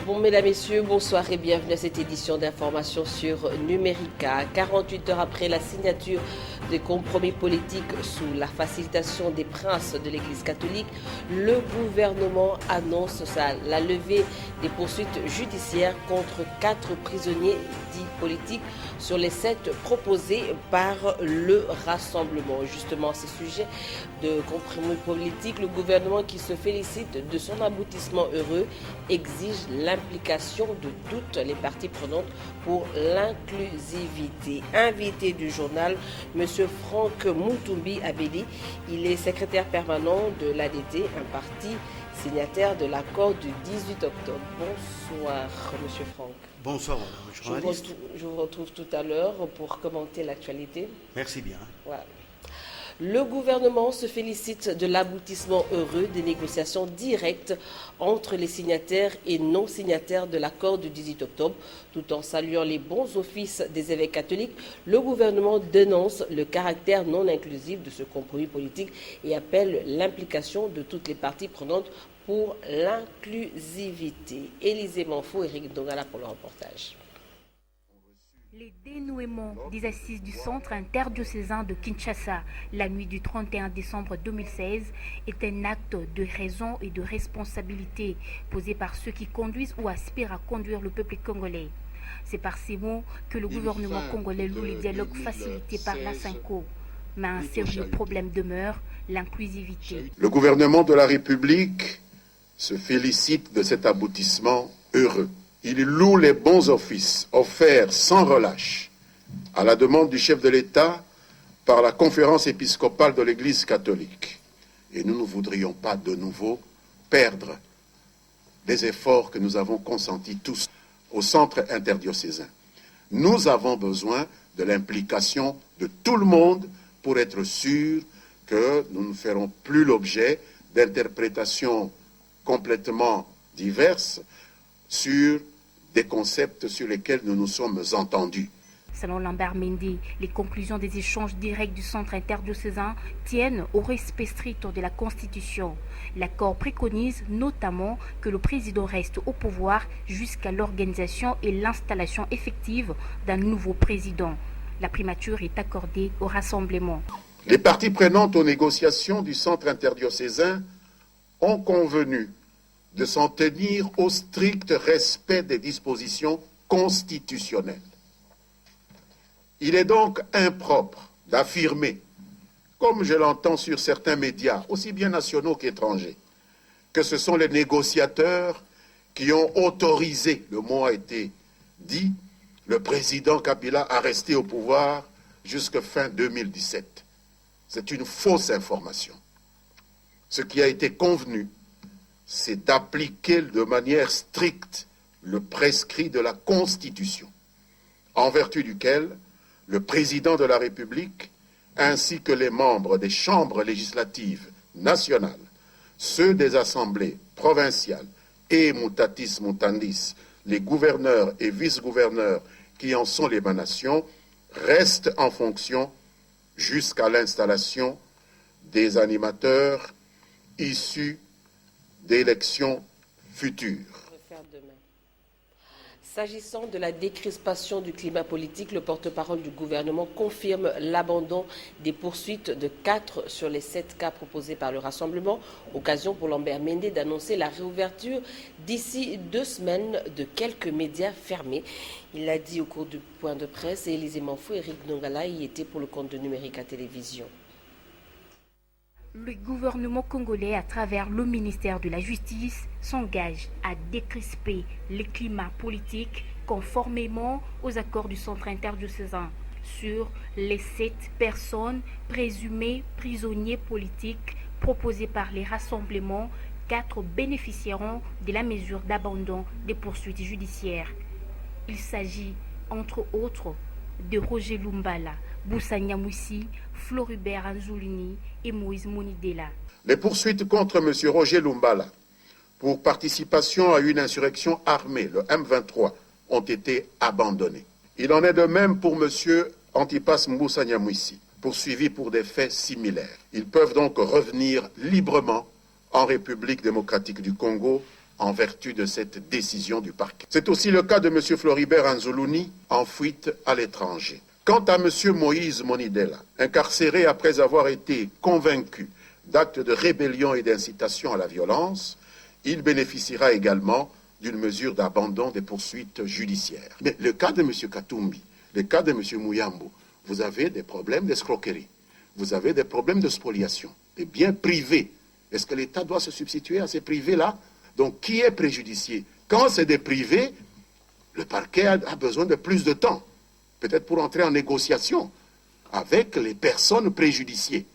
Bon, mesdames, messieurs, bonsoir et bienvenue à cette édition d'information sur Numérica. 48 heures après la signature des compromis politiques sous la facilitation des princes de l'Église catholique, le gouvernement annonce la levée des poursuites judiciaires contre 4 prisonniers dits politiques sur les 7 proposés par le Rassemblement. Justement, à ce sujet de compromis politique, le gouvernement qui se félicite de son aboutissement heureux exige l'implication de toutes les parties prenantes pour l'inclusivité. Invité du journal, M. Franck Moutoumbi Abedi, il est secrétaire permanent de l'ADT, un parti signataire de l'accord du 18 octobre. Bonsoir, M. Franck. Bonsoir, madame la journaliste. Je vous retrouve tout à l'heure pour commenter l'actualité. Merci bien. Voilà. Le gouvernement se félicite de l'aboutissement heureux des négociations directes entre les signataires et non signataires de l'accord du 18 octobre. Tout en saluant les bons offices des évêques catholiques, le gouvernement dénonce le caractère non inclusif de ce compromis politique et appelle l'implication de toutes les parties prenantes pour l'inclusivité. Élisée Manfo et Eric Dongala pour le reportage. Les dénouements des assises du centre interdiocésain de Kinshasa la nuit du 31 décembre 2016 est un acte de raison et de responsabilité posé par ceux qui conduisent ou aspirent à conduire le peuple congolais. C'est par ces mots que le gouvernement congolais loue les dialogues facilités par la SYNCO. Mais un sérieux problème demeure, l'inclusivité. Le gouvernement de la République se félicite de cet aboutissement heureux. Il loue les bons offices offerts sans relâche à la demande du chef de l'État par la conférence épiscopale de l'Église catholique. Et nous ne voudrions pas de nouveau perdre les efforts que nous avons consentis tous au centre interdiocésain. Nous avons besoin de l'implication de tout le monde pour être sûrs que nous ne ferons plus l'objet d'interprétations complètement diverses sur des concepts sur lesquels nous nous sommes entendus. Selon Lambert Mendy, les conclusions des échanges directs du centre interdiocésain tiennent au respect strict de la Constitution. L'accord préconise notamment que le président reste au pouvoir jusqu'à l'organisation et l'installation effective d'un nouveau président. La primature est accordée au Rassemblement. Les parties prenantes aux négociations du centre interdiocésain ont convenu de s'en tenir au strict respect des dispositions constitutionnelles. Il est donc impropre d'affirmer, comme je l'entends sur certains médias, aussi bien nationaux qu'étrangers, que ce sont les négociateurs qui ont autorisé, le mot a été dit, le président Kabila à rester au pouvoir jusqu'à fin 2017. C'est une fausse information. Ce qui a été convenu, c'est d'appliquer de manière stricte le prescrit de la Constitution, en vertu duquel le président de la République, ainsi que les membres des chambres législatives nationales, ceux des assemblées provinciales et mutatis mutandis, les gouverneurs et vice-gouverneurs qui en sont l'émanation, restent en fonction jusqu'à l'installation des animateurs issus d'élections futures. S'agissant de la décrispation du climat politique, le porte-parole du gouvernement confirme l'abandon des poursuites de 4 sur les 7 cas proposés par le Rassemblement. Occasion pour Lambert Mende d'annoncer la réouverture d'ici 2 semaines de quelques médias fermés. Il l'a dit au cours du point de presse et Élisée Manfo et Eric Dongala y étaient pour le compte de Numérica Télévision. Le gouvernement congolais, à travers le ministère de la Justice, s'engage à décrisper les climats politiques conformément aux accords du centre interdiocésain. Sur les 7 personnes présumées prisonniers politiques proposées par les rassemblements, 4 bénéficieront de la mesure d'abandon des poursuites judiciaires. Il s'agit, entre autres, de Roger Lumbala, Boussa Nyamwisi, Floribert Anzoulini et Moïse Monidela. Les poursuites contre M. Roger Lumbala pour participation à une insurrection armée, le M23, ont été abandonnées. Il en est de même pour M. Antipas Moussa Nyamwisi, poursuivi pour des faits similaires. Ils peuvent donc revenir librement en République démocratique du Congo en vertu de cette décision du parquet. C'est aussi le cas de M. Floribert Anzoulouni, en fuite à l'étranger. Quant à M. Moïse Monidela, incarcéré après avoir été convaincu d'actes de rébellion et d'incitation à la violence, il bénéficiera également d'une mesure d'abandon des poursuites judiciaires. Mais le cas de M. Katumbi, le cas de M. Mouyambo, vous avez des problèmes d'escroquerie, vous avez des problèmes de spoliation, des biens privés. Est-ce que l'État doit se substituer à ces privés-là? Donc, qui est préjudicié? Quand c'est des privés, le parquet a besoin de plus de temps, peut-être pour entrer en négociation avec les personnes préjudiciées.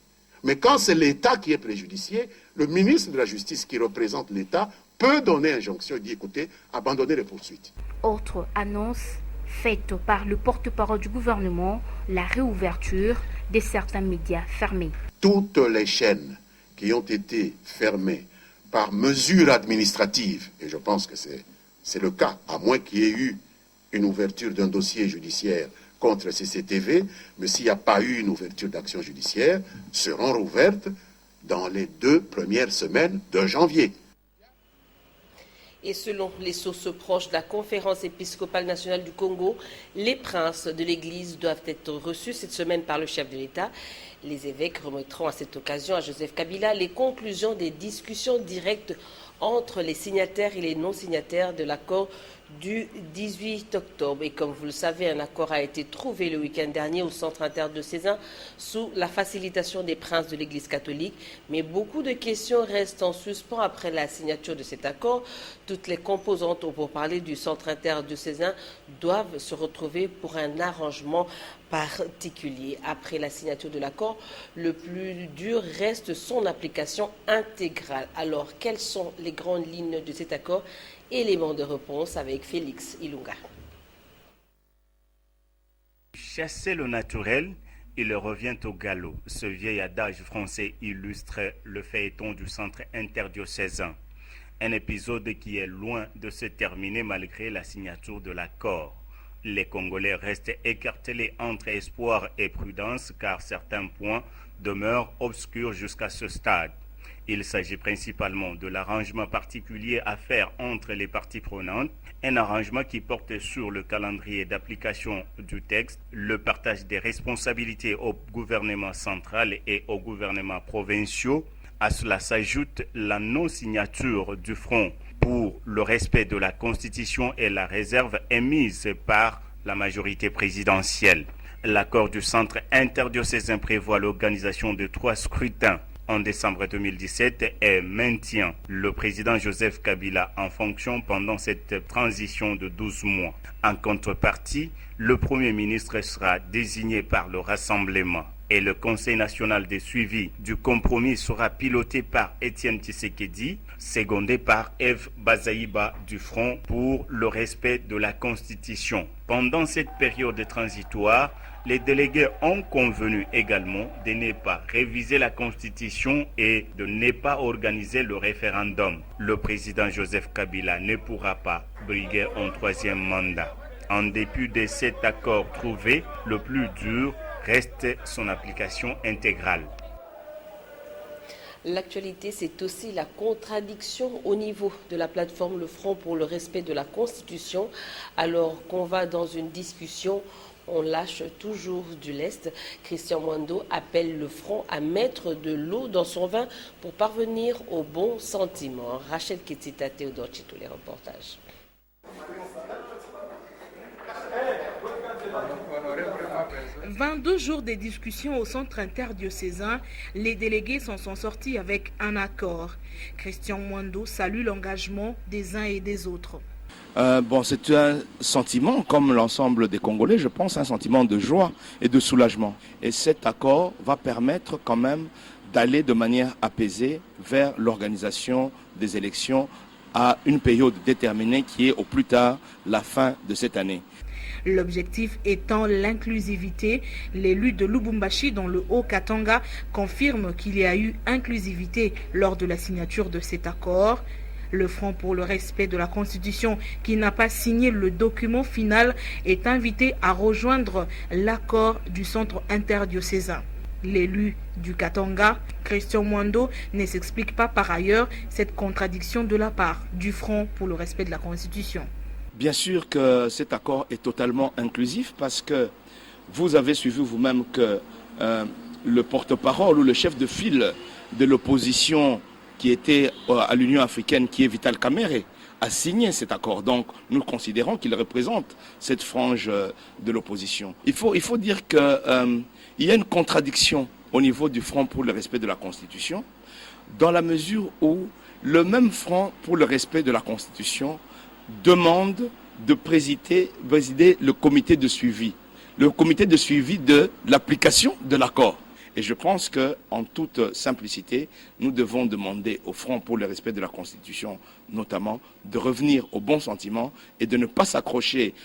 Mais quand c'est l'État qui est préjudicié, le ministre de la Justice qui représente l'État peut donner injonction et dire, écoutez, abandonnez les poursuites. Autre annonce faite par le porte-parole du gouvernement, la réouverture de certains médias fermés. Toutes les chaînes qui ont été fermées par mesure administrative, et je pense que c'est le cas, à moins qu'il y ait eu une ouverture d'un dossier judiciaire contre CCTV, mais s'il n'y a pas eu une ouverture d'action judiciaire, seront rouvertes dans les 2 premières semaines de janvier. Et selon les sources proches de la Conférence épiscopale nationale du Congo, les princes de l'Église doivent être reçus cette semaine par le chef de l'État. Les évêques remettront à cette occasion à Joseph Kabila les conclusions des discussions directes entre les signataires et les non-signataires de l'accord du 18 octobre. Et comme vous le savez, un accord a été trouvé le week-end dernier au centre interdiocésain sous la facilitation des princes de l'Église catholique. Mais beaucoup de questions restent en suspens après la signature de cet accord. Toutes les composantes au pourparlers du centre interdiocésain doivent se retrouver pour un arrangement particulier. Après la signature de l'accord, le plus dur reste son application intégrale. Alors, quelles sont les grandes lignes de cet accord? Élément de réponse avec Félix Ilunga. Chasser le naturel, il revient au galop. Ce vieil adage français illustre le feuilleton du centre interdiocésain. Un épisode qui est loin de se terminer malgré la signature de l'accord. Les Congolais restent écartelés entre espoir et prudence car certains points demeurent obscurs jusqu'à ce stade. Il s'agit principalement de l'arrangement particulier à faire entre les parties prenantes, un arrangement qui porte sur le calendrier d'application du texte, le partage des responsabilités au gouvernement central et aux gouvernements provinciaux. À cela s'ajoute la non-signature du Front pour le respect de la Constitution et la réserve émise par la majorité présidentielle. L'accord du centre interdiocésain prévoit l'organisation de 3 scrutins en décembre 2017 et maintient le président Joseph Kabila en fonction pendant cette transition de 12 mois. En contrepartie, le Premier ministre sera désigné par le Rassemblement et le Conseil national de suivi du compromis sera piloté par Étienne Tshisekedi, secondé par Eve Bazaïba du Front pour le respect de la Constitution. Pendant cette période transitoire, les délégués ont convenu également de ne pas réviser la Constitution et de ne pas organiser le référendum. Le président Joseph Kabila ne pourra pas briguer un 3e mandat. En dépit de cet accord trouvé, le plus dur reste son application intégrale. L'actualité, c'est aussi la contradiction au niveau de la plateforme Le Front pour le respect de la Constitution. Alors qu'on va dans une discussion, on lâche toujours du lest. Christian Mwando appelle le Front à mettre de l'eau dans son vin pour parvenir au bon sentiment. Rachel Ketita, Théodore Chito, les reportages. « 22 jours de discussions au centre interdiocésain, les délégués s'en sont sortis avec un accord. Christian Mwando salue l'engagement des uns et des autres. C'est un sentiment, comme l'ensemble des Congolais, je pense, un sentiment de joie et de soulagement. Et cet accord va permettre quand même d'aller de manière apaisée vers l'organisation des élections à une période déterminée qui est au plus tard la fin de cette année. L'objectif étant l'inclusivité, l'élu de Lubumbashi dans le Haut-Katanga confirme qu'il y a eu inclusivité lors de la signature de cet accord. Le Front pour le respect de la Constitution, qui n'a pas signé le document final, est invité à rejoindre l'accord du centre interdiocésain. L'élu du Katanga, Christian Mwando, ne s'explique pas par ailleurs cette contradiction de la part du Front pour le respect de la Constitution. Bien sûr que cet accord est totalement inclusif parce que vous avez suivi vous-même que le porte-parole ou le chef de file de l'opposition qui était à l'Union africaine, qui est Vital Kamerhe, a signé cet accord. Donc nous considérons qu'il représente cette frange de l'opposition. Il faut dire qu'il y a une contradiction au niveau du Front pour le respect de la Constitution, dans la mesure où le même Front pour le respect de la Constitution demande de présider le comité de suivi. Le comité de suivi de l'application de l'accord. Et je pense qu'en toute simplicité, nous devons demander au Front pour le respect de la Constitution, notamment, de revenir au bon sentiment et de ne pas s'accrocher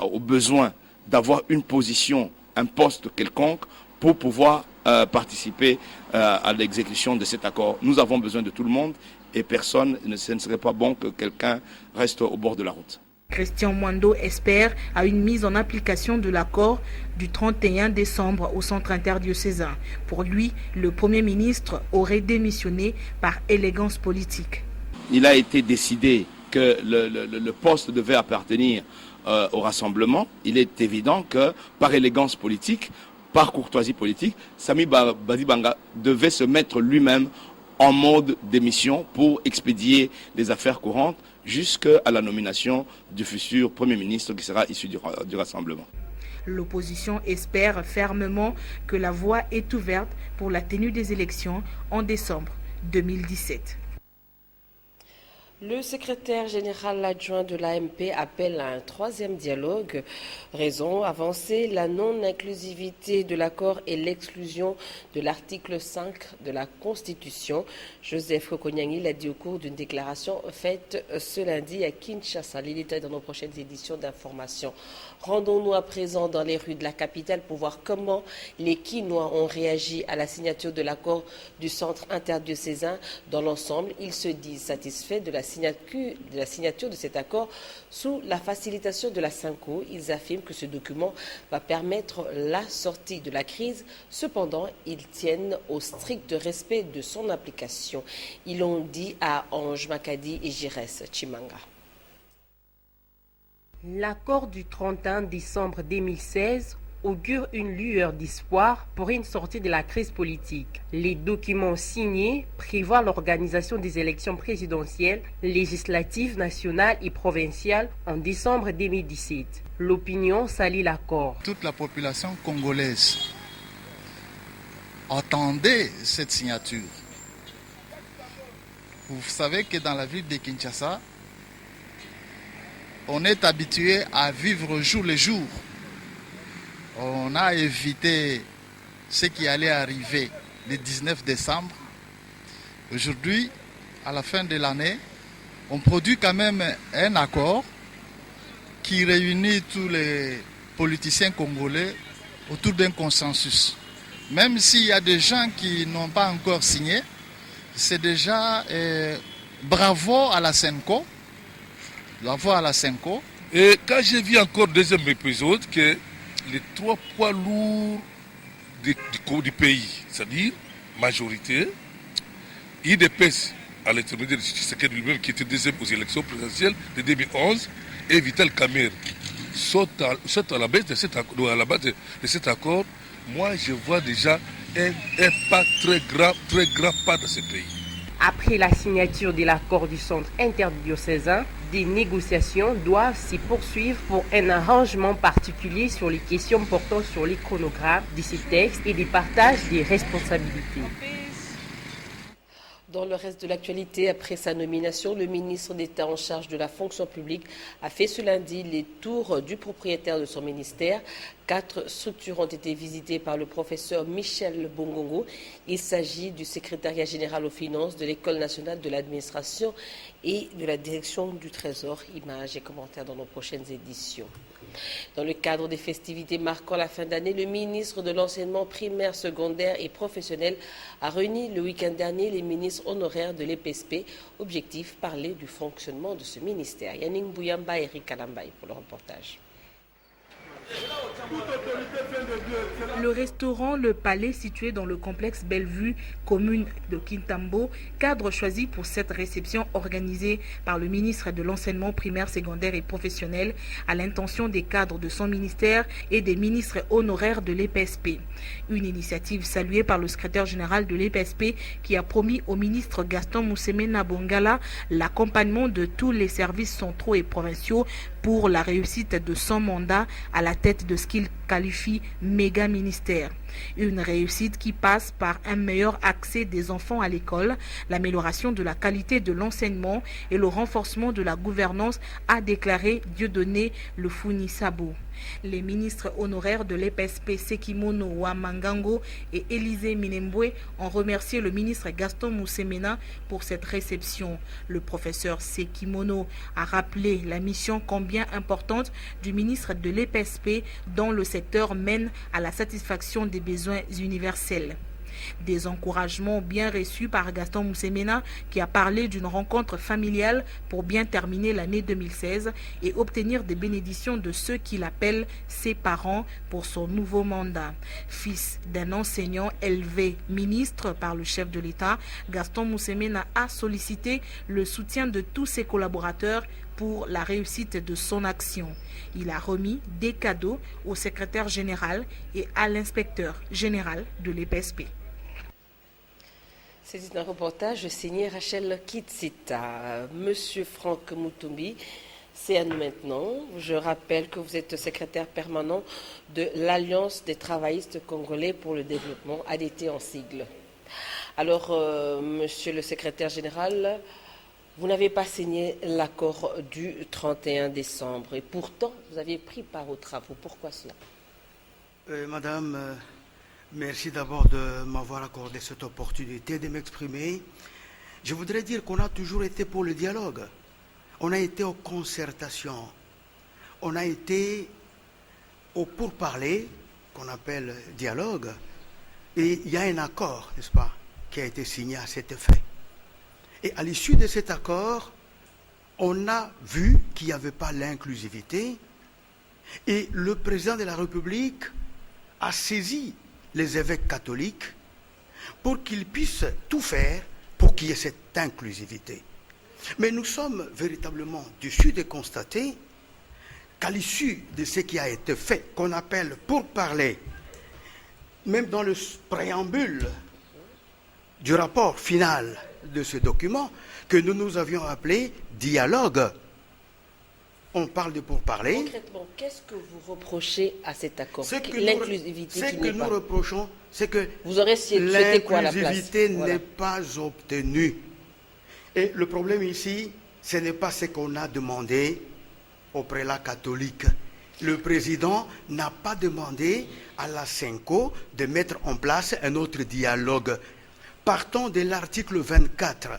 au besoin d'avoir une position, un poste quelconque pour pouvoir participer à l'exécution de cet accord. Nous avons besoin de tout le monde et ce ne serait pas bon que quelqu'un reste au bord de la route. Christian Mwando espère à une mise en application de l'accord du 31 décembre au centre interdiocésain. Pour lui, le Premier ministre aurait démissionné par élégance politique. Il a été décidé que le poste devait appartenir au rassemblement. Il est évident que par élégance politique, par courtoisie politique, Sami Badibanga devait se mettre lui-même en mode démission pour expédier les affaires courantes jusqu'à la nomination du futur Premier ministre qui sera issu du rassemblement. L'opposition espère fermement que la voie est ouverte pour la tenue des élections en décembre 2017. Le secrétaire général adjoint de l'AMP appelle à un troisième dialogue. Raison avancée, la non-inclusivité de l'accord et l'exclusion de l'article 5 de la Constitution. Joseph Kokonyangui l'a dit au cours d'une déclaration faite ce lundi à Kinshasa. Les détails dans nos prochaines éditions d'information. Rendons-nous à présent dans les rues de la capitale pour voir comment les Kinois ont réagi à la signature de l'accord du centre interdiocésain. Dans l'ensemble, ils se disent satisfaits de la signature de cet accord sous la facilitation de la SYNCO. Ils affirment que ce document va permettre la sortie de la crise. Cependant, ils tiennent au strict respect de son application. Ils l'ont dit à Ange Makadi et Giresse Chimanga. L'accord du 31 décembre 2016 augure une lueur d'espoir pour une sortie de la crise politique. Les documents signés prévoient l'organisation des élections présidentielles, législatives, nationales et provinciales en décembre 2017. L'opinion salue l'accord. Toute la population congolaise attendait cette signature. Vous savez que dans la ville de Kinshasa, on est habitué à vivre jour le jour. On a évité ce qui allait arriver le 19 décembre. Aujourd'hui, à la fin de l'année, on produit quand même un accord qui réunit tous les politiciens congolais autour d'un consensus. Même s'il y a des gens qui n'ont pas encore signé, c'est déjà bravo à la SYNCO. Bravo à la SYNCO. Et quand j'ai vu encore deuxième épisode que les trois poids lourds du pays, c'est-à-dire majorité, IDPS à l'intermédiaire de Tshisekedi lui-même qui était deuxième aux élections présidentielles de 2011 et Vital Kamerhe sautent à la base de cet accord, moi je vois déjà un pas très grand pas dans ce pays. Après la signature de l'accord du centre interdiocésain, des négociations doivent s'y poursuivre pour un arrangement particulier sur les questions portant sur les chronogrammes de ces textes et des partages des responsabilités. Dans le reste de l'actualité, après sa nomination, le ministre d'État en charge de la fonction publique a fait ce lundi les tours du propriétaire de son ministère. 4 structures ont été visitées par le professeur Michel Bongongo. Il s'agit du secrétariat général aux finances, de l'École nationale de l'administration et de la direction du Trésor. Images et commentaires dans nos prochaines éditions. Dans le cadre des festivités marquant la fin d'année, le ministre de l'enseignement primaire, secondaire et professionnel a réuni le week-end dernier les ministres honoraires de l'EPSP. Objectif, parler du fonctionnement de ce ministère. Yannick Bouyamba et Eric Kalambay pour le reportage. Le restaurant Le Palais, situé dans le complexe Bellevue, commune de Kintambo, cadre choisi pour cette réception organisée par le ministre de l'Enseignement primaire, secondaire et professionnel à l'intention des cadres de son ministère et des ministres honoraires de l'EPSP. Une initiative saluée par le secrétaire général de l'EPSP qui a promis au ministre Gaston Moussemena Bongala l'accompagnement de tous les services centraux et provinciaux pour la réussite de son mandat à la tête de ce qu'il qualifie méga ministère. Une réussite qui passe par un meilleur accès des enfants à l'école, l'amélioration de la qualité de l'enseignement et le renforcement de la gouvernance, a déclaré Dieudonné Le Founi-Sabo. Les ministres honoraires de l'EPSP Sekimono Wamangango et Élisée Minembwe ont remercié le ministre Gaston Moussemena pour cette réception. Le professeur Sekimono a rappelé la mission combien importante du ministre de l'EPSP dont le secteur mène à la satisfaction des besoins universels. Des encouragements bien reçus par Gaston Moussemena qui a parlé d'une rencontre familiale pour bien terminer l'année 2016 et obtenir des bénédictions de ceux qu'il appelle ses parents pour son nouveau mandat. Fils d'un enseignant élevé ministre par le chef de l'État, Gaston Moussemena a sollicité le soutien de tous ses collaborateurs pour la réussite de son action. Il a remis des cadeaux au secrétaire général et à l'inspecteur général de l'EPSP. C'est un reportage signé Rachel Kitsita. Monsieur Franck Moutoumbi, c'est à nous maintenant. Je rappelle que vous êtes secrétaire permanent de l'Alliance des travaillistes congolais pour le développement, ADT en sigle. Alors, monsieur le secrétaire général, vous n'avez pas signé l'accord du 31 décembre et pourtant vous aviez pris part aux travaux. Pourquoi cela? Madame, merci d'abord de m'avoir accordé cette opportunité de m'exprimer. Je voudrais dire qu'on a toujours été pour le dialogue. On a été aux concertations. On a été au pourparler, qu'on appelle dialogue. Et il y a un accord, n'est-ce pas, qui a été signé à cet effet. Et à l'issue de cet accord, on a vu qu'il n'y avait pas l'inclusivité et le président de la République a saisi les évêques catholiques pour qu'ils puissent tout faire pour qu'il y ait cette inclusivité. Mais nous sommes véritablement déçus de constater qu'à l'issue de ce qui a été fait, qu'on appelle pourparler, même dans le préambule du rapport final de ce document, que nous avions appelé dialogue. On parle de pourparler. Concrètement, qu'est-ce que vous reprochez à cet accord? L'inclusivité qui n'est pas. Ce que nous reprochons, c'est que l'inclusivité n'est pas obtenue. Et le problème ici, ce n'est pas ce qu'on a demandé au prélat catholique. Le président n'a pas demandé à la Senko de mettre en place un autre dialogue. Partons de l'article 24,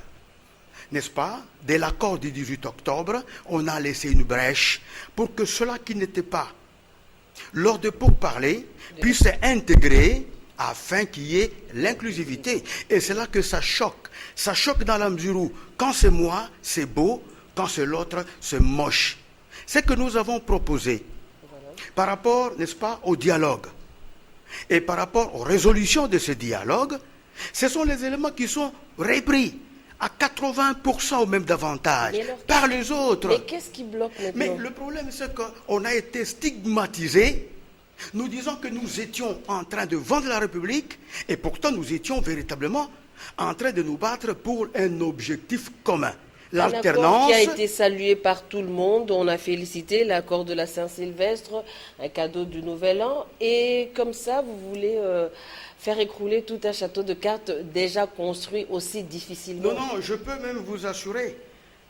n'est-ce pas? De l'accord du 18 octobre, on a laissé une brèche pour que ceux-là qui n'étaient pas lors de pourparlers puissent intégrer afin qu'il y ait l'inclusivité. Et c'est là que ça choque. Ça choque dans la mesure où, quand c'est moi, c'est beau, quand c'est l'autre, c'est moche. C'est que nous avons proposé, par rapport, n'est-ce pas, au dialogue, et par rapport aux résolutions de ce dialogue, ce sont les éléments qui sont repris à 80% ou même davantage par les autres. Mais qu'est-ce qui bloque maintenant? Mais le problème, c'est qu'on a été stigmatisés. Nous disons que nous étions en train de vendre la République et pourtant nous étions véritablement en train de nous battre pour un objectif commun. L'alternance. Un accord qui a été salué par tout le monde. On a félicité l'accord de la Saint-Sylvestre, un cadeau du Nouvel An. Et comme ça, vous voulez faire écrouler tout un château de cartes déjà construit aussi difficilement. Non, je peux même vous assurer,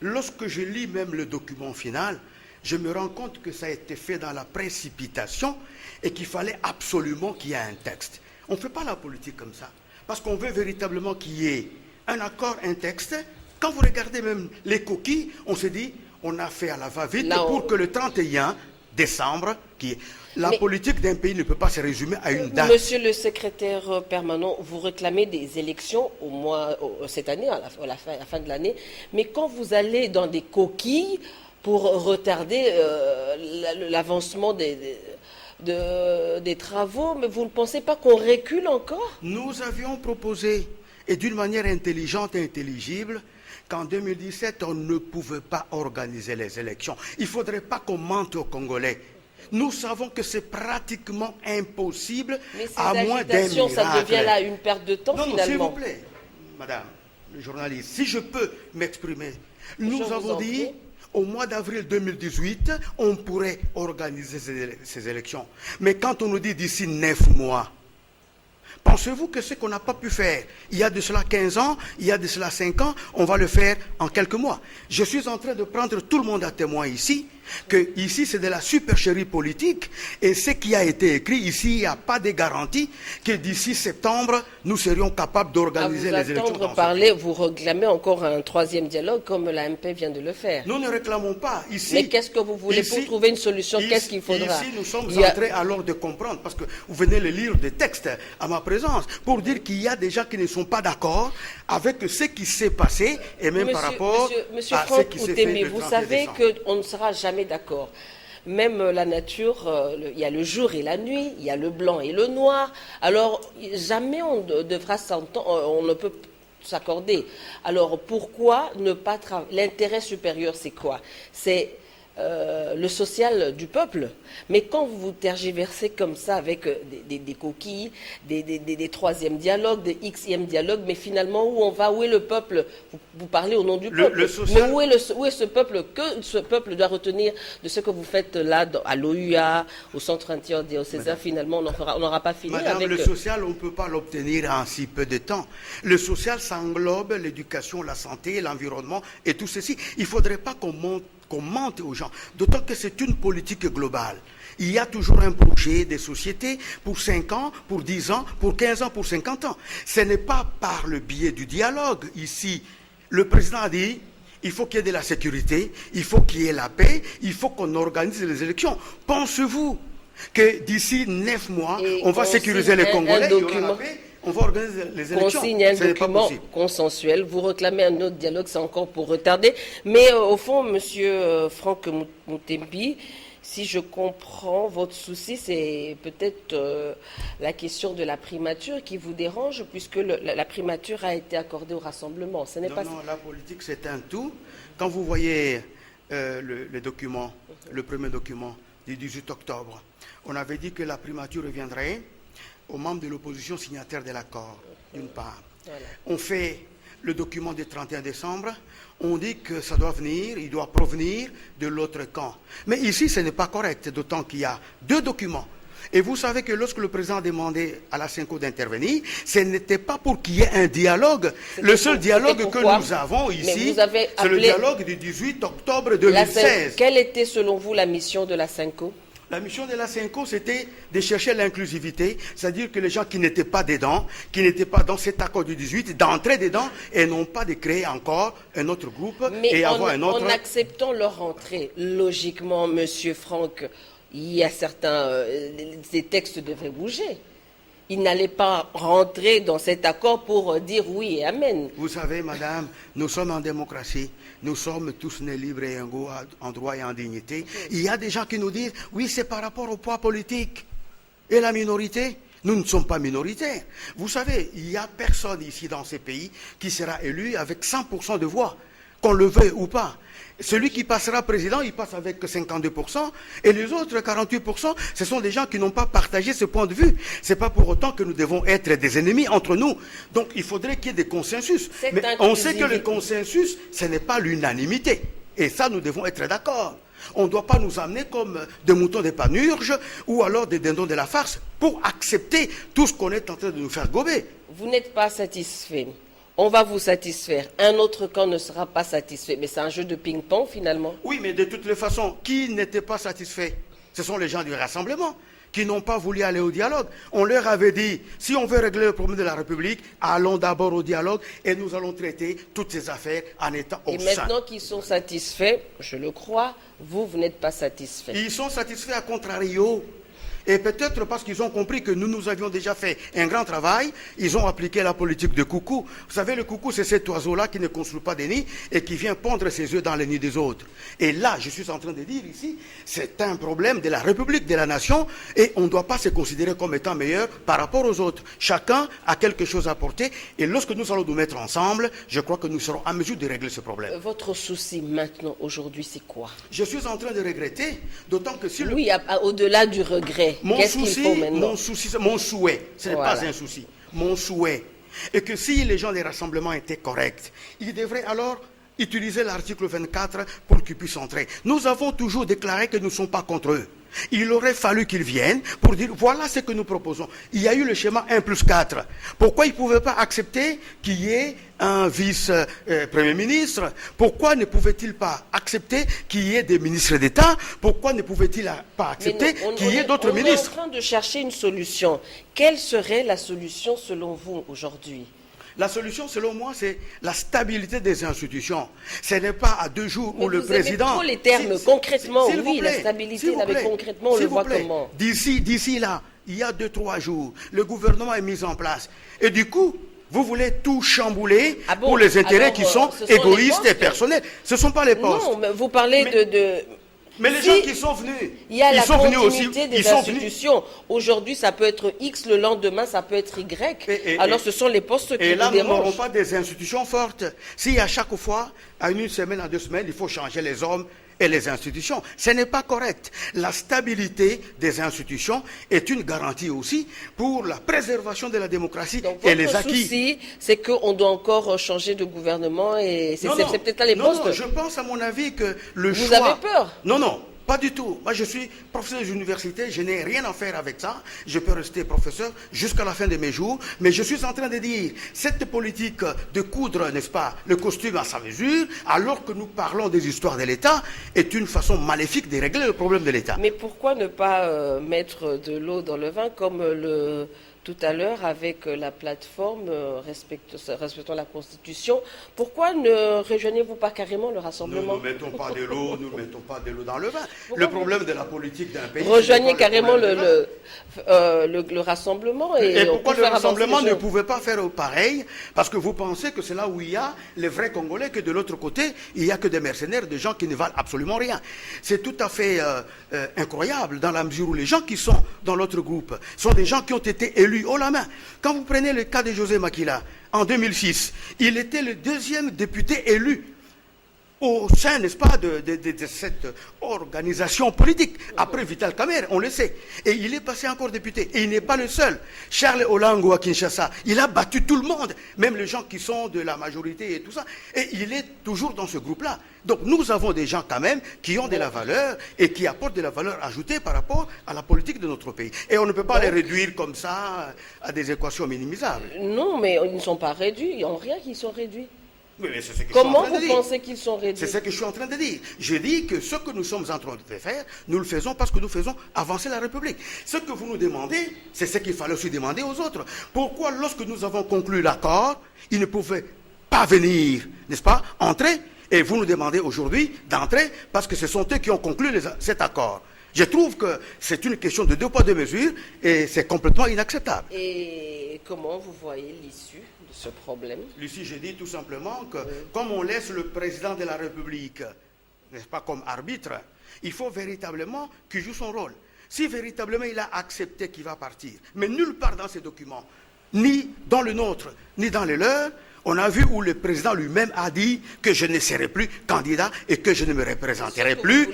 lorsque je lis même le document final, je me rends compte que ça a été fait dans la précipitation et qu'il fallait absolument qu'il y ait un texte. On ne fait pas la politique comme ça, parce qu'on veut véritablement qu'il y ait un accord, un texte. Quand vous regardez même les coquilles, on se dit, on a fait à la va-vite pour que le 31 décembre, la politique d'un pays ne peut pas se résumer à une date. Monsieur le secrétaire permanent, vous réclamez des élections cette année, à la fin de l'année, mais quand vous allez dans des coquilles pour retarder l'avancement des travaux, mais vous ne pensez pas qu'on recule encore? Nous avions proposé, et d'une manière intelligente et intelligible, qu'en 2017, on ne pouvait pas organiser les élections. Il ne faudrait pas qu'on mente aux Congolais. Nous savons que c'est pratiquement impossible, à moins d'un miracle. Ça devient là une perte de temps, finalement. S'il vous plaît, madame, le journaliste, si je peux m'exprimer. Nous avons dit, au mois d'avril 2018, on pourrait organiser ces élections. Mais quand on nous dit d'ici 9 mois, pensez-vous que ce qu'on n'a pas pu faire il y a de cela 15 ans, il y a de cela 5 ans, on va le faire en quelques mois? Je suis en train de prendre tout le monde à témoin ici, que ici c'est de la supercherie politique, et ce qui a été écrit ici, il n'y a pas de garantie que d'ici septembre, nous serions capables d'organiser les élections. Vous réclamez encore un troisième dialogue comme la MP vient de le faire. Nous ne réclamons pas ici. Mais qu'est-ce que vous voulez pour trouver une solution? Qu'est-ce qu'il faudra? Ici, nous sommes en train alors de comprendre, parce que vous venez de lire des textes à ma présence, pour dire qu'il y a des gens qui ne sont pas d'accord avec ce qui s'est passé, et même par rapport à ce qui s'est fait le 31 décembre. Vous savez qu'on ne sera jamais d'accord. Même la nature, il y a le jour et la nuit, il y a le blanc et le noir. Alors, jamais on devra s'entendre, on ne peut s'accorder. Alors, pourquoi ne pas travailler? L'intérêt supérieur, c'est quoi? C'est le social du peuple. Mais quand vous tergiversez comme ça avec des coquilles, des troisième dialogues, des xème dialogues, mais finalement où on va? Où est le peuple? Vous parlez au nom du peuple. Mais où est ce peuple? Que ce peuple doit retenir de ce que vous faites là à l'OUA, au Centre interdiocésain? Finalement, on n'aura pas fini. Madame, le social, on ne peut pas l'obtenir en si peu de temps. Le social, ça englobe l'éducation, la santé, l'environnement et tout ceci. Il ne faudrait pas qu'on mente aux gens, d'autant que c'est une politique globale. Il y a toujours un projet des sociétés pour 5 ans, pour 10 ans, pour 15 ans, pour 50 ans. Ce n'est pas par le biais du dialogue. Ici, le président a dit, il faut qu'il y ait de la sécurité, il faut qu'il y ait la paix, il faut qu'on organise les élections. Pensez-vous que d'ici 9 mois, on va sécuriser les Congolais, il y aura la paix, on va organiser les élections? On signe un document consensuel, vous réclamez un autre dialogue, c'est encore pour retarder. Mais au fond, Monsieur Franck Moutembi, si je comprends, votre souci, c'est peut-être la question de la primature qui vous dérange, puisque la primature a été accordée au rassemblement. Ce n'est pas... Non, la politique, c'est un tout. Quand vous voyez le document, le premier document du 18 octobre, on avait dit que la primature reviendrait aux membres de l'opposition signataires de l'accord, d'une part. Voilà. On fait le document du 31 décembre, on dit que ça doit venir, il doit provenir de l'autre camp. Mais ici, ce n'est pas correct, d'autant qu'il y a 2 documents. Et vous savez que lorsque le président a demandé à la CENCO d'intervenir, ce n'était pas pour qu'il y ait un dialogue. Le seul dialogue que nous avons ici, c'est le dialogue du 18 octobre 2016. Quelle était, selon vous, la mission de la CENCO? La mission de la CENCO, c'était de chercher l'inclusivité, c'est-à-dire que les gens qui n'étaient pas dedans, qui n'étaient pas dans cet accord du 18, d'entrer dedans et non pas de créer encore un autre groupe et avoir un autre... Mais en acceptant leur entrée, logiquement, Monsieur Franck, il y a certains... ces textes devaient bouger. Ils n'allaient pas rentrer dans cet accord pour dire oui et amen. Vous savez, madame, nous sommes en démocratie. Nous sommes tous nés libres et égaux en droit et en dignité. Il y a des gens qui nous disent, oui, c'est par rapport au poids politique. Et la minorité? Nous ne sommes pas minoritaires. Vous savez, il n'y a personne ici dans ces pays qui sera élu avec 100% de voix, qu'on le veuille ou pas. Celui qui passera président, il passe avec 52%, et les autres 48%, ce sont des gens qui n'ont pas partagé ce point de vue. Ce n'est pas pour autant que nous devons être des ennemis entre nous. Donc il faudrait qu'il y ait des consensus. Mais on sait que le consensus, ce n'est pas l'unanimité. Et ça, nous devons être d'accord. On ne doit pas nous amener comme des moutons des panurges ou alors des dindons de la farce pour accepter tout ce qu'on est en train de nous faire gober. Vous n'êtes pas satisfait. On va vous satisfaire. Un autre camp ne sera pas satisfait. Mais c'est un jeu de ping-pong, finalement. Oui, mais de toutes les façons, qui n'était pas satisfait? Ce sont les gens du rassemblement qui n'ont pas voulu aller au dialogue. On leur avait dit, si on veut régler le problème de la République, allons d'abord au dialogue et nous allons traiter toutes ces affaires en étant au sein. Et maintenant qu'ils sont satisfaits, je le crois, vous n'êtes pas satisfait. Ils sont satisfaits à contrario. Et peut-être parce qu'ils ont compris que nous avions déjà fait un grand travail, ils ont appliqué la politique de coucou. Vous savez, le coucou, c'est cet oiseau-là qui ne construit pas des nids et qui vient pondre ses œufs dans les nids des autres. Et là, je suis en train de dire ici, c'est un problème de la République, de la nation, et on ne doit pas se considérer comme étant meilleur par rapport aux autres. Chacun a quelque chose à apporter, et lorsque nous allons nous mettre ensemble, je crois que nous serons en mesure de régler ce problème. Votre souci maintenant, aujourd'hui, c'est quoi? Je suis en train de regretter, d'autant que si Oui, au-delà du regret. Qu'est-ce qu'il faut maintenant? Mon souhait, ce n'est pas un souci, mon souhait est que si les gens des rassemblements étaient corrects, ils devraient alors utiliser l'article 24 pour qu'ils puissent entrer. Nous avons toujours déclaré que nous ne sommes pas contre eux. Il aurait fallu qu'ils viennent pour dire voilà ce que nous proposons. Il y a eu le schéma 1+4. Pourquoi ils ne pouvaient pas accepter qu'il y ait un vice-premier ministre? Pourquoi ne pouvaient-ils pas accepter qu'il y ait des ministres d'État? Pourquoi ne pouvaient-ils pas accepter qu'il y ait d'autres ministres? On est en train de chercher une solution. Quelle serait la solution selon vous aujourd'hui? La solution, selon moi, c'est la stabilité des institutions. Ce n'est pas à 2 jours où le président... Vous aimez trop les termes. Concrètement, oui, la stabilité, mais concrètement, on le voit comment? D'ici là, il y a 2-3 jours, le gouvernement est mis en place. Et du coup, vous voulez tout chambouler pour les intérêts qui sont égoïstes et personnels. Ce ne sont pas les postes. Non, mais vous parlez Mais les gens qui sont venus, il y a ils la sont venus aussi. continuité des institutions. Aujourd'hui, ça peut être X, le lendemain, ça peut être Y. Alors, ce sont les postes qui vous dérangent. Et là, nous n'aurons pas des institutions fortes. Si à chaque fois, à une semaine, à 2 semaines, il faut changer les hommes et les institutions. Ce n'est pas correct. La stabilité des institutions est une garantie aussi pour la préservation de la démocratie. Donc, et les acquis. Votre souci, c'est qu'on doit encore changer de gouvernement et c'est peut-être là les postes. Non, je pense à mon avis que le choix... Vous avez peur? Non. Pas du tout. Moi, je suis professeur d'université, je n'ai rien à faire avec ça. Je peux rester professeur jusqu'à la fin de mes jours. Mais je suis en train de dire, cette politique de coudre, n'est-ce pas, le costume à sa mesure, alors que nous parlons des histoires de l'État, est une façon maléfique de régler le problème de l'État. Mais pourquoi ne pas mettre de l'eau dans le vin comme tout à l'heure avec la plateforme respectant la Constitution? Pourquoi ne rejoignez-vous pas carrément le rassemblement? Nous ne mettons pas de l'eau, dans le vin. Le problème de la politique d'un pays... Rejoignez carrément le rassemblement. Et pourquoi le rassemblement ne pouvait pas faire pareil? Parce que vous pensez que c'est là où il y a les vrais Congolais, que de l'autre côté, il n'y a que des mercenaires, des gens qui ne valent absolument rien. C'est tout à fait incroyable dans la mesure où les gens qui sont dans l'autre groupe sont des gens qui ont été élus haut la main. Quand vous prenez le cas de José Makila, en 2006, il était le 2e député élu au sein, n'est-ce pas, de cette organisation politique. Après Vital Kamerhe, on le sait. Et il est passé encore député. Et il n'est pas le seul. Charles Olango à Kinshasa, il a battu tout le monde, même les gens qui sont de la majorité et tout ça. Et il est toujours dans ce groupe-là. Donc nous avons des gens quand même qui ont de la valeur et qui apportent de la valeur ajoutée par rapport à la politique de notre pays. Et on ne peut pas les réduire comme ça à des équations minimisables. Non, mais ils ne sont pas réduits. Il n'y a rien qui sont réduits. Oui, mais c'est ce que Comment vous pensez qu'ils sont réduits? C'est ce que je suis en train de dire. Je dis que ce que nous sommes en train de faire, nous le faisons parce que nous faisons avancer la République. Ce que vous nous demandez, c'est ce qu'il fallait aussi demander aux autres. Pourquoi, lorsque nous avons conclu l'accord, ils ne pouvaient pas venir, n'est-ce pas, entrer? Et vous nous demandez aujourd'hui d'entrer parce que ce sont eux qui ont conclu cet accord. Je trouve que c'est une question de 2 poids 2 mesures et c'est complètement inacceptable. Et comment vous voyez l'issue de ce problème? L'issue, je dis tout simplement que comme on laisse le président de la République, n'est-ce pas, comme arbitre, il faut véritablement qu'il joue son rôle. Si véritablement il a accepté qu'il va partir, mais nulle part dans ces documents, ni dans le nôtre, ni dans les leurs, on a vu où le président lui-même a dit que je ne serai plus candidat et que je ne me représenterai plus.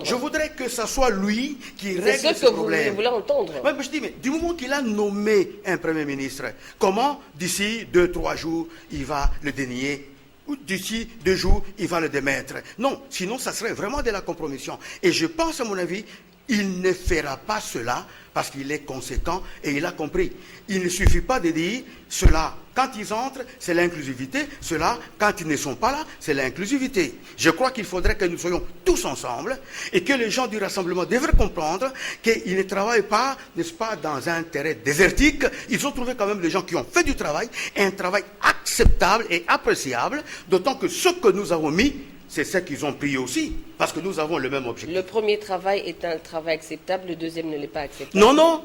Je voudrais que ce soit lui qui règle ce problème. C'est ce que vous voulez entendre. Ouais, mais je dis, mais du moment qu'il a nommé un Premier ministre, comment d'ici 2-3 jours il va le dénier? Ou d'ici 2 jours il va le démettre? Non, sinon ça serait vraiment de la compromission. Et je pense, à mon avis, il ne fera pas cela parce qu'il est conséquent et il a compris. Il ne suffit pas de dire cela. Quand ils entrent, c'est l'inclusivité. Cela, quand ils ne sont pas là, c'est l'inclusivité. Je crois qu'il faudrait que nous soyons tous ensemble et que les gens du rassemblement devraient comprendre qu'ils ne travaillent pas, n'est-ce pas, dans un terrain désertique. Ils ont trouvé quand même des gens qui ont fait du travail, un travail acceptable et appréciable, d'autant que ce que nous avons mis c'est ce qu'ils ont prié aussi, parce que nous avons le même objectif. Le premier travail est un travail acceptable, le deuxième ne l'est pas acceptable. Non,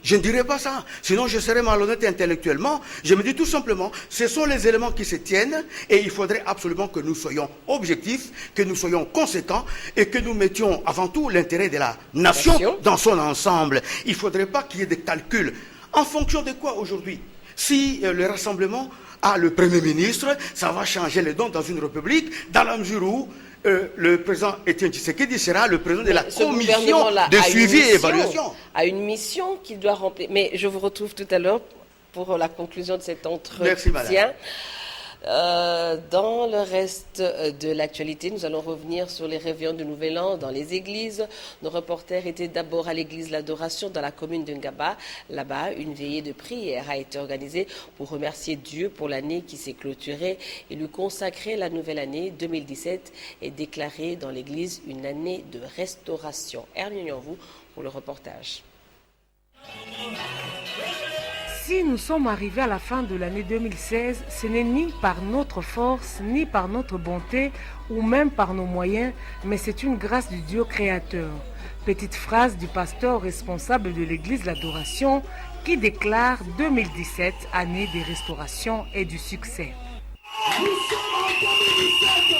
je ne dirais pas ça. Sinon, je serais malhonnête intellectuellement. Je me dis tout simplement, ce sont les éléments qui se tiennent et il faudrait absolument que nous soyons objectifs, que nous soyons conséquents et que nous mettions avant tout l'intérêt de la nation dans son ensemble. Il ne faudrait pas qu'il y ait des calculs. En fonction de quoi aujourd'hui? Si le rassemblement a le Premier ministre, ça va changer les dons dans une république, dans la mesure où le président Étienne Tshisekedi sera le président de la commission de suivi et évaluation. A une mission qu'il doit remplir. Mais je vous retrouve tout à l'heure pour la conclusion de cet entretien. Merci, madame. Dans le reste de l'actualité, nous allons revenir sur les réveillons de Nouvel An dans les églises. Nos reporters étaient d'abord à l'église L'Adoration dans la commune de Ngaba. Là-bas, une veillée de prière a été organisée pour remercier Dieu pour l'année qui s'est clôturée et lui consacrer la nouvelle année 2017 et déclarer dans l'église une année de restauration. Hermine vous pour le reportage. Si nous sommes arrivés à la fin de l'année 2016, ce n'est ni par notre force, ni par notre bonté, ou même par nos moyens, mais c'est une grâce du Dieu créateur. Petite phrase du pasteur responsable de l'église L'Adoration qui déclare 2017, année des restaurations et du succès. Nous sommes en 2017.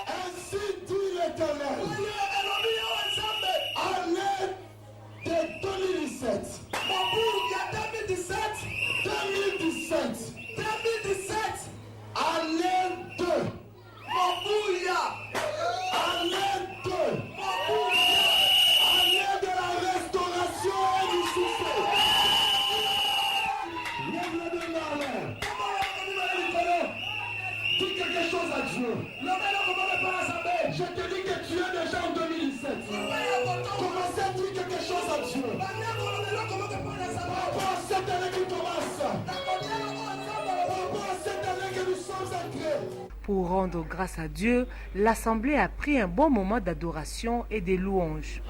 Ainsi dit l'Éternel. Année de 2017. Année 2. Année 2. Année de la restauration et du succès. Lève-le de main. Dis quelque chose à Dieu. Je te dis que tu es déjà en 2017. Commencez à dire quelque chose à Dieu. Par rapport à cette année qui commence. Par rapport à cette année que nous sommes entrés. Pour rendre grâce à Dieu, l'Assemblée a pris un bon moment d'adoration et de louanges.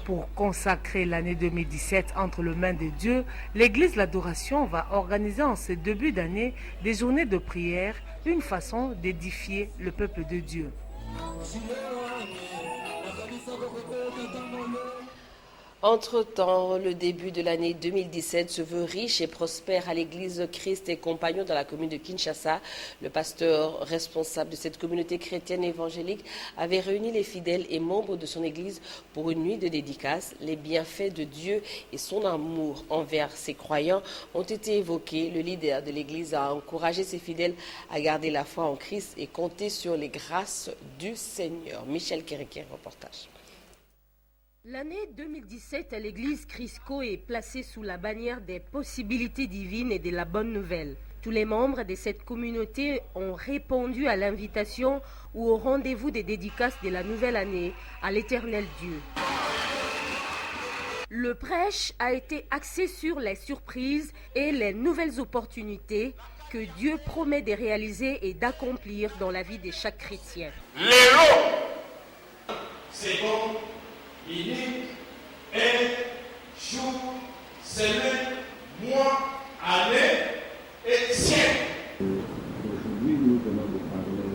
Pour consacrer l'année 2017 entre les mains de Dieu, l'Église L'Adoration va organiser en ce début d'année des journées de prière, une façon d'édifier le peuple de Dieu. Entre-temps, le début de l'année 2017 se veut riche et prospère à l'église Christ et Compagnons dans la commune de Kinshasa. Le pasteur responsable de cette communauté chrétienne évangélique avait réuni les fidèles et membres de son église pour une nuit de dédicace. Les bienfaits de Dieu et son amour envers ses croyants ont été évoqués. Le leader de l'église a encouragé ses fidèles à garder la foi en Christ et compter sur les grâces du Seigneur. Michel Kéréké, reportage. L'année 2017 à l'église Crisco est placée sous la bannière des possibilités divines et de la bonne nouvelle. Tous les membres de cette communauté ont répondu à l'invitation ou au rendez-vous des dédicaces de la nouvelle année à l'Éternel Dieu. Le prêche a été axé sur les surprises et les nouvelles opportunités que Dieu promet de réaliser et d'accomplir dans la vie de chaque chrétien. L'élo, c'est bon. Unique, jour, semaine, mois, année et siècle. Aujourd'hui, nous venons de parler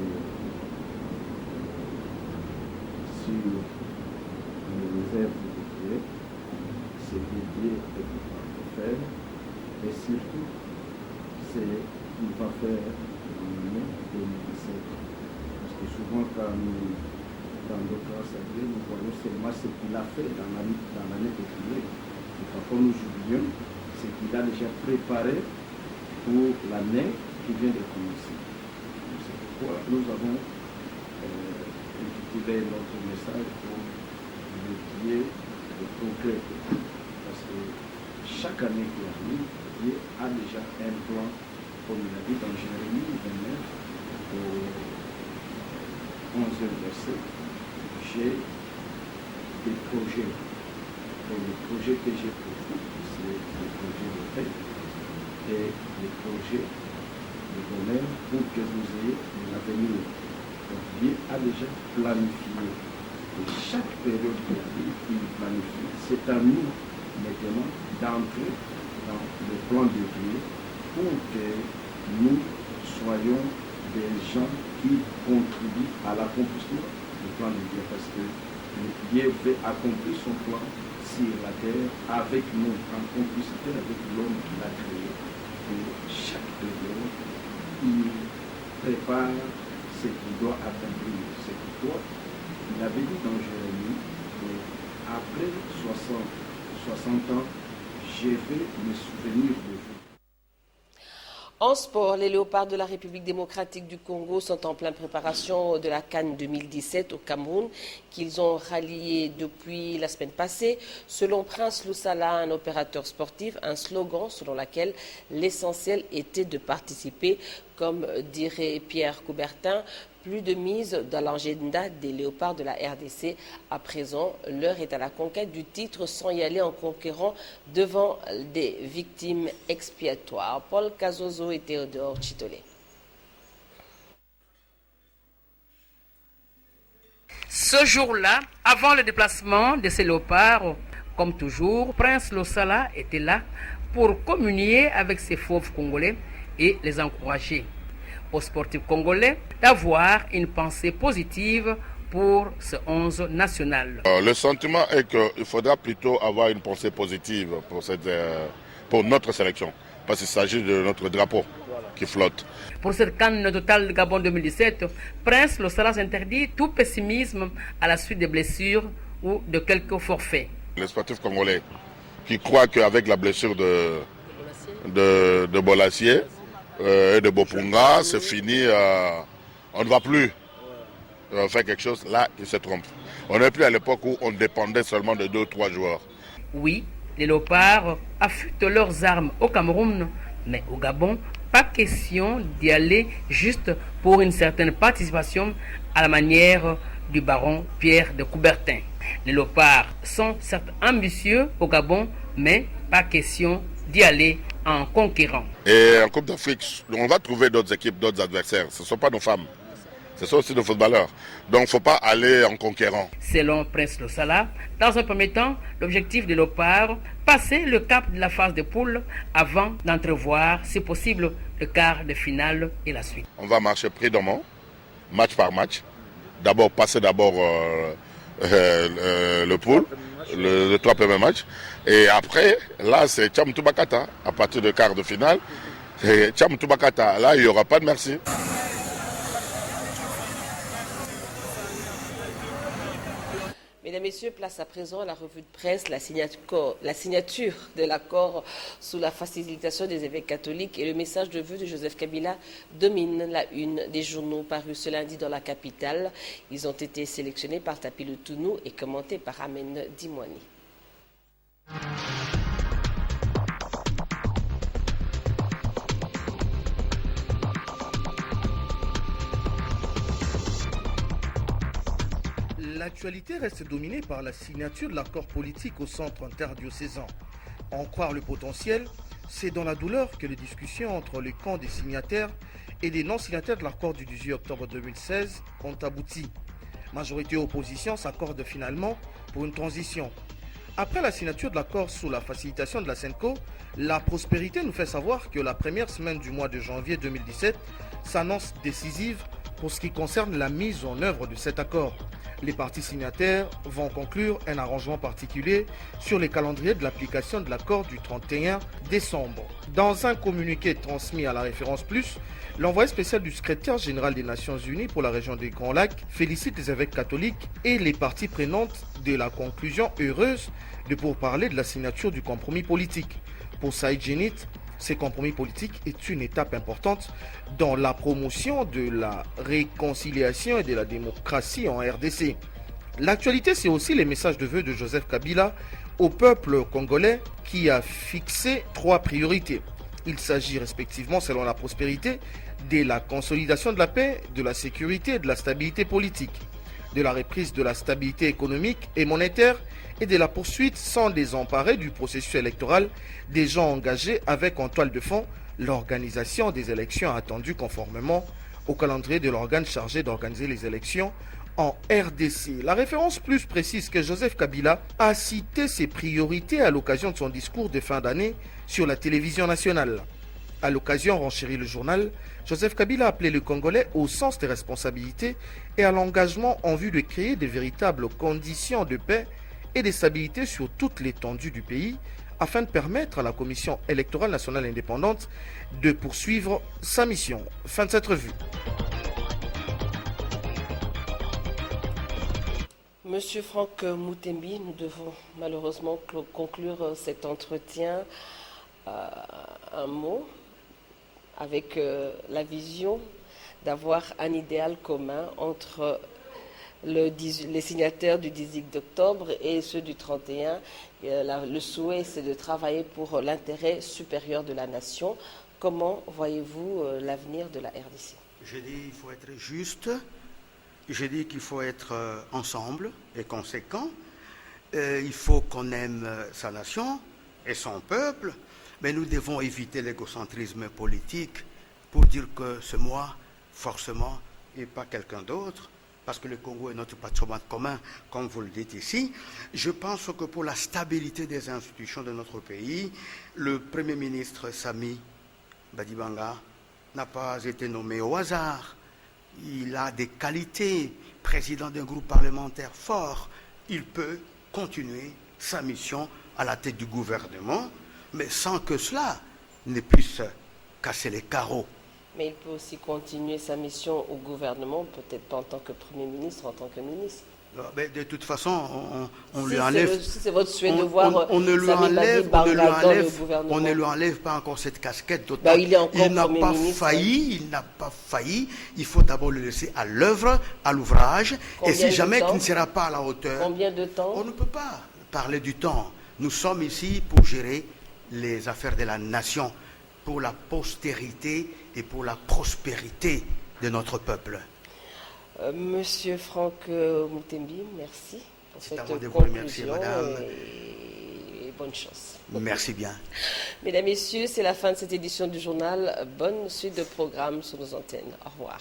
sur les réserves de Dieu, ce que Dieu est capable de faire, et surtout, c'est ce qu'il va faire en l'année 2017. Parce que souvent, quand nous dans d'autres sacrés, nous voyons seulement ce qu'il a fait dans l'année écoulée. Et parfois nous oublions ce qu'il a déjà préparé pour l'année qui vient de commencer. C'est pourquoi nous avons intitulé notre message pour le Dieu de progrès. Parce que chaque année qui arrive, Dieu a déjà un plan, comme il a dit dans Jérémie 29, au 11e verset. J'ai des projets. Donc, le projet que j'ai pour vous, c'est le projet de paix et le projet de bonheur pour que vous ayez un avenir. Donc, Dieu a déjà planifié. Et chaque période qui planifie, c'est à nous maintenant d'entrer dans le plan de vie pour que nous soyons des gens qui contribuent à l'accomplissement du plan de Dieu, parce que Dieu veut accomplir son plan sur la terre avec nous, en complicité avec l'homme qu'il a créé. Et chaque période, il prépare ce qu'il doit accomplir. C'est pourquoi il avait dit dans Jérémie qu'après 60 ans, je vais me souvenir de vous. En sport, les Léopards de la République démocratique du Congo sont en pleine préparation de la CAN 2017 au Cameroun, qu'ils ont rallié depuis la semaine passée. Selon Prince Loussala, un opérateur sportif, un slogan selon lequel l'essentiel était de participer, comme dirait Pierre Coubertin. Plus de mise dans l'agenda des Léopards de la RDC. À présent, l'heure est à la conquête du titre sans y aller en conquérant devant des victimes expiatoires. Paul Cazozo et Théodore Chitolé. Ce jour-là, avant le déplacement de ces léopards, comme toujours, Prince Loussala était là pour communier avec ces fauves congolais et les encourager aux sportifs congolais d'avoir une pensée positive pour ce 11 national. Le sentiment est qu'il faudra plutôt avoir une pensée positive pour notre sélection, parce qu'il s'agit de notre drapeau qui flotte. Pour cette CAN totale de Gabon 2017, Prince Loussala s'interdit tout pessimisme à la suite des blessures ou de quelques forfaits. Les sportifs congolais qui croient qu'avec la blessure de Bolassier, et de Bopunga, c'est fini, on ne va plus faire quelque chose, là, ils se trompent. On n'est plus à l'époque où on dépendait seulement de 2 ou 3 joueurs. Oui, les léopards affûtent leurs armes au Cameroun, mais au Gabon, pas question d'y aller juste pour une certaine participation à la manière du baron Pierre de Coubertin. Les léopards sont certes ambitieux au Gabon, mais pas question d'y aller en conquérant. Et en Coupe d'Afrique, on va trouver d'autres équipes, d'autres adversaires. Ce ne sont pas nos femmes, ce sont aussi nos footballeurs. Donc il ne faut pas aller en conquérant. Selon Prince Loussala, dans un premier temps, l'objectif de léopards, passer le cap de la phase de poule avant d'entrevoir, si possible, le quart de finale et la suite. On va marcher prudemment, match par match. D'abord, passer le pool, le 3 premiers matchs. Et après, là, c'est Tcham Toubakata. À partir de quart de finale, c'est Tcham Toubakata. Là, il n'y aura pas de merci. Mesdames, Messieurs, place à présent à la revue de presse, la signature de l'accord sous la facilitation des évêques catholiques et le message de vœux de Joseph Kabila domine la une des journaux parus ce lundi dans la capitale. Ils ont été sélectionnés par Tapi Le Tounou et commentés par Amen Dimwani. L'actualité reste dominée par la signature de l'accord politique au centre interdiocésain. En croire le potentiel, c'est dans la douleur que les discussions entre les camps des signataires et des non-signataires de l'accord du 18 octobre 2016 ont abouti. Majorité et opposition s'accordent finalement pour une transition. Après la signature de l'accord sous la facilitation de la SENCO, la prospérité nous fait savoir que la première semaine du mois de janvier 2017 s'annonce décisive pour ce qui concerne la mise en œuvre de cet accord. Les parties signataires vont conclure un arrangement particulier sur les calendriers de l'application de l'accord du 31 décembre. Dans un communiqué transmis à la référence plus, l'envoyé spécial du secrétaire général des Nations Unies pour la région des Grands Lacs félicite les évêques catholiques et les parties prenantes de la conclusion heureuse de pourparlers de la signature du compromis politique. Pour Saïd Djenit, ces compromis politiques est une étape importante dans la promotion de la réconciliation et de la démocratie en RDC. L'actualité, c'est aussi les messages de vœux de Joseph Kabila au peuple congolais qui a fixé 3 priorités. Il s'agit respectivement, selon la prospérité, de la consolidation de la paix, de la sécurité et de la stabilité politique, de la reprise de la stabilité économique et monétaire et de la poursuite sans désemparer du processus électoral des gens engagés avec en toile de fond l'organisation des élections attendues conformément au calendrier de l'organe chargé d'organiser les élections en RDC. La référence plus précise que Joseph Kabila a cité ses priorités à l'occasion de son discours de fin d'année sur la télévision nationale. À l'occasion, renchérit le journal, Joseph Kabila a appelé le Congolais au sens des responsabilités et à l'engagement en vue de créer de véritables conditions de paix et de stabilité sur toute l'étendue du pays afin de permettre à la Commission électorale nationale indépendante de poursuivre sa mission. Fin de cette revue. Monsieur Franck Moutembi, nous devons malheureusement conclure cet entretien. Un mot avec la vision d'avoir un idéal commun entre les signataires du 18 d'octobre et ceux du 31. Le souhait, c'est de travailler pour l'intérêt supérieur de la nation. Comment voyez-vous l'avenir de la RDC? J'ai dit qu'il faut être juste. J'ai dit qu'il faut être ensemble et conséquent. Il faut qu'on aime sa nation et son peuple, mais nous devons éviter l'égocentrisme politique pour dire que c'est moi, forcément, et pas quelqu'un d'autre, parce que le Congo est notre patrimoine commun, comme vous le dites ici. Je pense que pour la stabilité des institutions de notre pays, le Premier ministre Sami Badibanga n'a pas été nommé au hasard. Il a des qualités, président d'un groupe parlementaire fort. Il peut continuer sa mission à la tête du gouvernement, mais sans que cela ne puisse casser les carreaux. Mais il peut aussi continuer sa mission au gouvernement, peut-être pas en tant que Premier ministre, en tant que ministre. Mais de toute façon, on lui enlève. Si c'est votre souhait de voir on ne lui enlève, on ne lui enlève pas encore cette casquette. Bah, il n'a pas failli, il n'a pas failli. Il faut d'abord le laisser à l'œuvre, à l'ouvrage. Et si jamais il ne sera pas à la hauteur, combien de temps? On ne peut pas parler du temps. Nous sommes ici pour gérer les affaires de la nation, pour la postérité et pour la prospérité de notre peuple. Monsieur Franck Moutembi, merci pour cette conclusion et bonne chance. Merci bien. Mesdames, Messieurs, c'est la fin de cette édition du journal. Bonne suite de programme sur nos antennes. Au revoir.